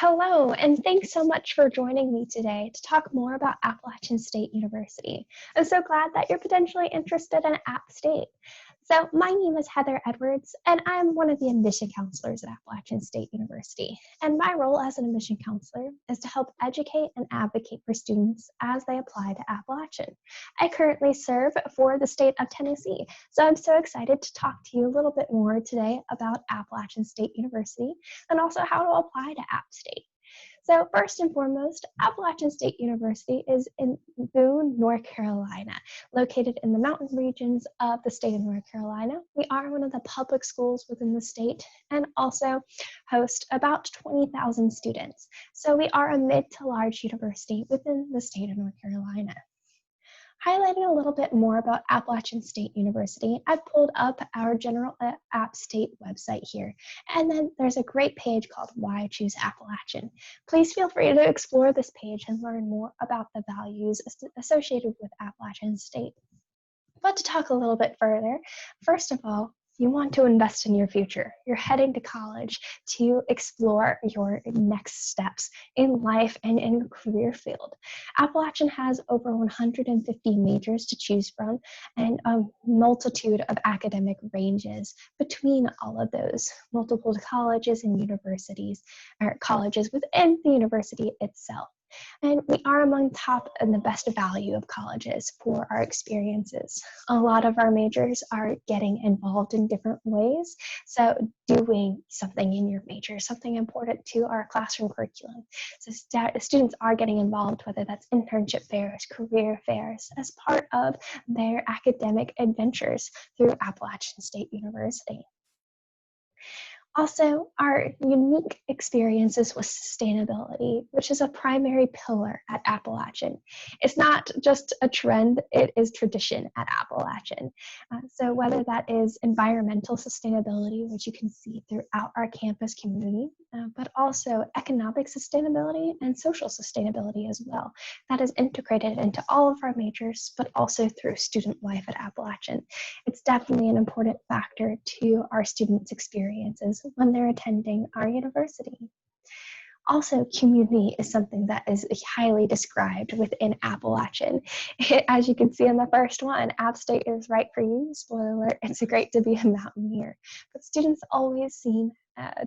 Hello, and thanks so much for joining me today to talk more about Appalachian State University. I'm so glad that you're potentially interested in App State. So my name is Heather Edwards, and I'm one of the admission counselors at Appalachian State University. And my role as an admission counselor is to help educate and advocate for students as they apply to Appalachian. I currently serve for the state of Tennessee, so I'm so excited to talk to you a little bit more today about Appalachian State University and also how to apply to App State. So first and foremost, Appalachian State University is in Boone, North Carolina, located in the mountain regions of the state of North Carolina. We are one of the public schools within the state and also host about 20,000 students. So we are a mid to large university within the state of North Carolina. Highlighting a little bit more about Appalachian State University, I've pulled up our general App State website here, and then there's a great page called Why Choose Appalachian. Please feel free to explore this page and learn more about the values associated with Appalachian State. But to talk a little bit further, first of all, you want to invest in your future. You're heading to college to explore your next steps in life and in your career field. Appalachian has over 150 majors to choose from and a multitude of academic ranges between all of those, multiple colleges and universities, or colleges within the university itself. And we are among top and the best value of colleges for our experiences. A lot of our majors are getting involved in different ways. So doing something in your major, something important to our classroom curriculum. So students are getting involved, whether that's internship fairs, career fairs, as part of their academic adventures through Appalachian State University. Also, our unique experiences with sustainability, which is a primary pillar at Appalachian. It's not just a trend, it is tradition at Appalachian. So whether that is environmental sustainability, which you can see throughout our campus community, but also economic sustainability and social sustainability as well. That is integrated into all of our majors, but also through student life at Appalachian. It's definitely an important factor to our students' experiences when they're attending our university. Also, community is something that is highly described within Appalachian. As you can see in the first one, App State is right for you. Spoiler alert, it's great to be a mountaineer. But students always seem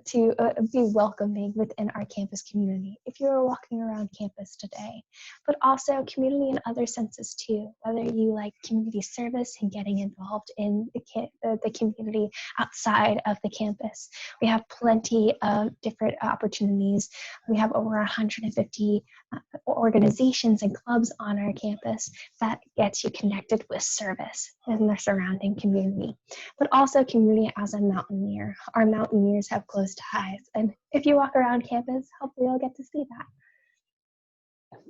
to be welcoming within our campus community if you're walking around campus today, but also community in other senses too, whether you like community service and getting involved in the community outside of the campus. We have plenty of different opportunities. We have over 150 organizations and clubs on our campus that gets you connected with service in the surrounding community, but also community as a mountaineer. Our mountaineers have close ties, and if you walk around campus, hopefully you'll get to see that.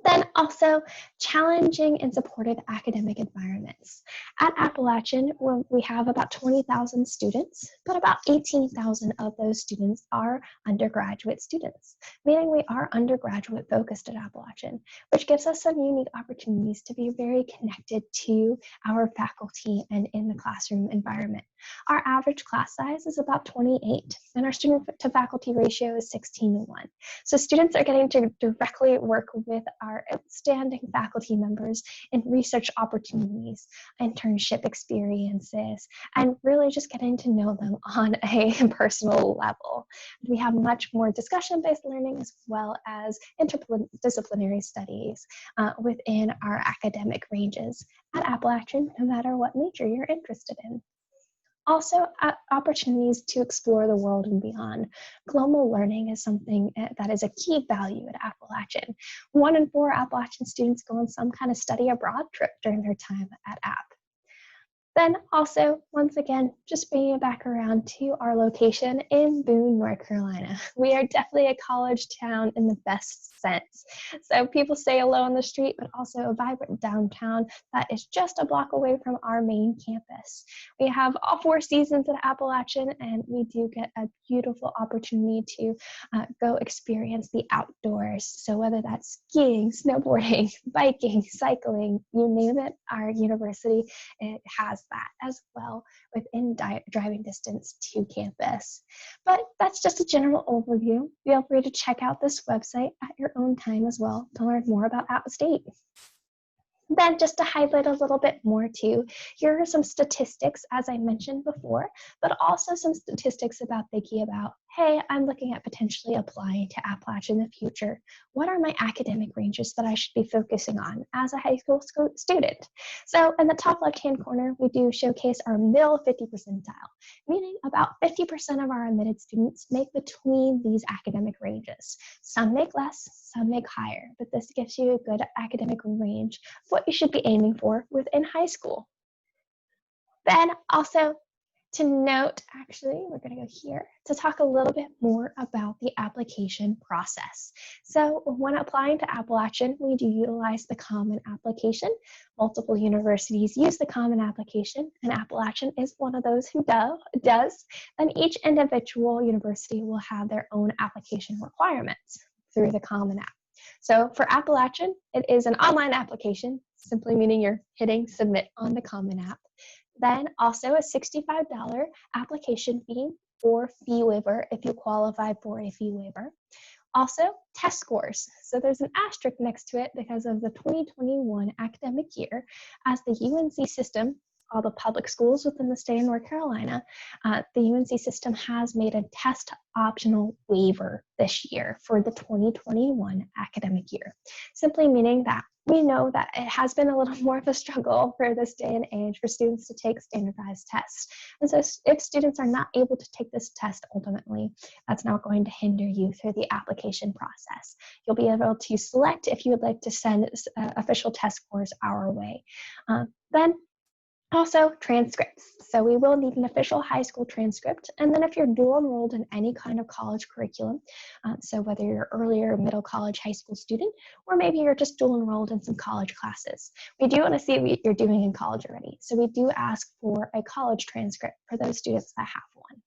Then also challenging and supported academic environments. At Appalachian, we have about 20,000 students, but about 18,000 of those students are undergraduate students, meaning we are undergraduate focused at Appalachian, which gives us some unique opportunities to be very connected to our faculty and in the classroom environment. Our average class size is about 28, and our student to faculty ratio is 16:1. So students are getting to directly work with our outstanding faculty members in research opportunities, internship experiences, and really just getting to know them on a personal level. We have much more discussion-based learning as well as interdisciplinary studies within our academic ranges at Appalachian, no matter what major you're interested in. Also, opportunities to explore the world and beyond. Global learning is something that is a key value at Appalachian. 1 in 4 Appalachian students go on some kind of study abroad trip during their time at App. Then also, once again, just bringing it back around to our location in Boone, North Carolina. We are definitely a college town in the best sense. So people say hello on the street, but also a vibrant downtown that is just a block away from our main campus. We have all 4 seasons at Appalachian, and we do get a beautiful opportunity to go experience the outdoors. So whether that's skiing, snowboarding, biking, cycling, you name it, our university, it has access that as well within driving distance to campus. But that's just a general overview. Feel free to check out this website at your own time as well to learn more about App State. Then just to highlight a little bit more too, here are some statistics, as I mentioned before, but also some statistics about thinking about, hey, I'm looking at potentially applying to Appalachian in the future. What are my academic ranges that I should be focusing on as a high school student? So in the top left-hand corner, we do showcase our middle 50 percentile, meaning about 50% of our admitted students make between these academic ranges. Some make less, some make higher, but this gives you a good academic range of what you should be aiming for within high school. Then also to note, actually, we're going to go here to talk a little bit more about the application process. So when applying to Appalachian, we do utilize the Common Application. Multiple universities use the Common Application, and Appalachian is one of those who does. And each individual university will have their own application requirements through the Common App. So for Appalachian, it is an online application, simply meaning you're hitting submit on the Common App. Then also a $65 application fee or fee waiver if you qualify for a fee waiver. Also, test scores. So there's an asterisk next to it because of the 2021 academic year, as the UNC system, all the public schools within the state of North Carolina, the UNC system has made a test optional waiver this year for the 2021 academic year, simply meaning that we know that it has been a little more of a struggle for this day and age for students to take standardized tests. And so if students are not able to take this test ultimately, that's not going to hinder you through the application process. You'll be able to select if you would like to send official test scores our way. Then also, transcripts. So we will need an official high school transcript. And then if you're dual enrolled in any kind of college curriculum, so whether you're early or middle college, high school student, or maybe you're just dual enrolled in some college classes, we do want to see what you're doing in college already. So we do ask for a college transcript for those students that have one.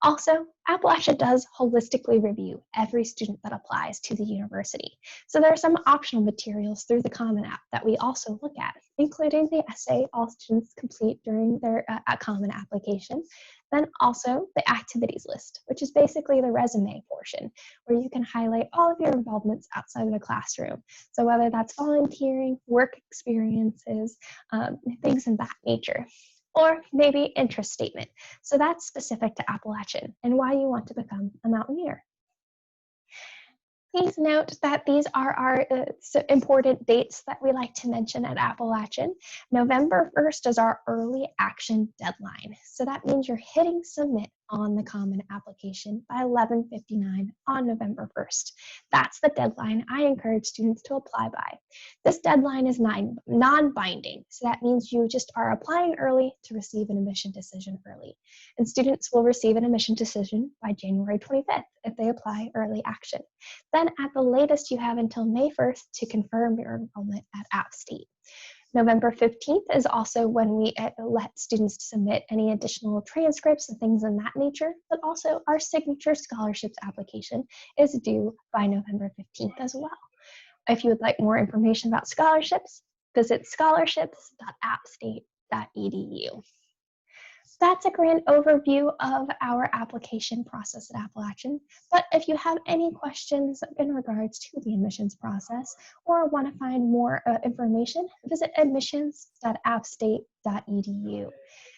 Also, Appalachia does holistically review every student that applies to the university. So there are some optional materials through the Common App that we also look at, including the essay all students complete during their Common application, then also the activities list, which is basically the resume portion, where you can highlight all of your involvements outside of the classroom. So whether that's volunteering, work experiences, things in that nature. Or maybe interest statement. So that's specific to Appalachian and why you want to become a mountaineer. Please note that these are our important dates that we like to mention at Appalachian. November 1st is our early action deadline. So that means you're hitting submit on the Common application by 11:59 on November 1st. That's the deadline I encourage students to apply by. This deadline is non-binding, so that means you just are applying early to receive an admission decision early. And students will receive an admission decision by January 25th if they apply early action. Then at the latest, you have until May 1st to confirm your enrollment at App State. November 15th is also when we let students submit any additional transcripts and things in that nature, but also our signature scholarships application is due by November 15th as well. If you would like more information about scholarships, visit scholarships.appstate.edu. That's a grand overview of our application process at Appalachian, but if you have any questions in regards to the admissions process or want to find more information, visit admissions.appstate.edu.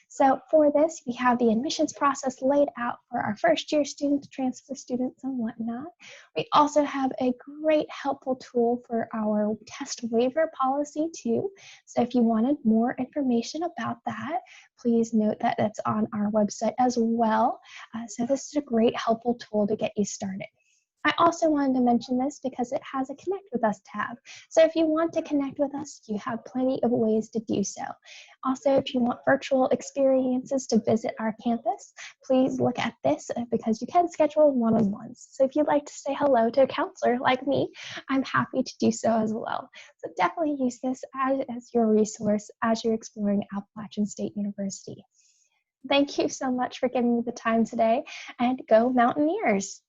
So for this, we have the admissions process laid out for our first year students, transfer students, and whatnot. We also have a great helpful tool for our test waiver policy too. So if you wanted more information about that, please note that that's on our website as well. So this is a great helpful tool to get you started. I also wanted to mention this because it has a Connect with Us tab. So if you want to connect with us, you have plenty of ways to do so. Also, if you want virtual experiences to visit our campus, please look at this because you can schedule one-on-ones. So if you'd like to say hello to a counselor like me, I'm happy to do so as well. So definitely use this as your resource as you're exploring Appalachian State University. Thank you so much for giving me the time today, and go Mountaineers!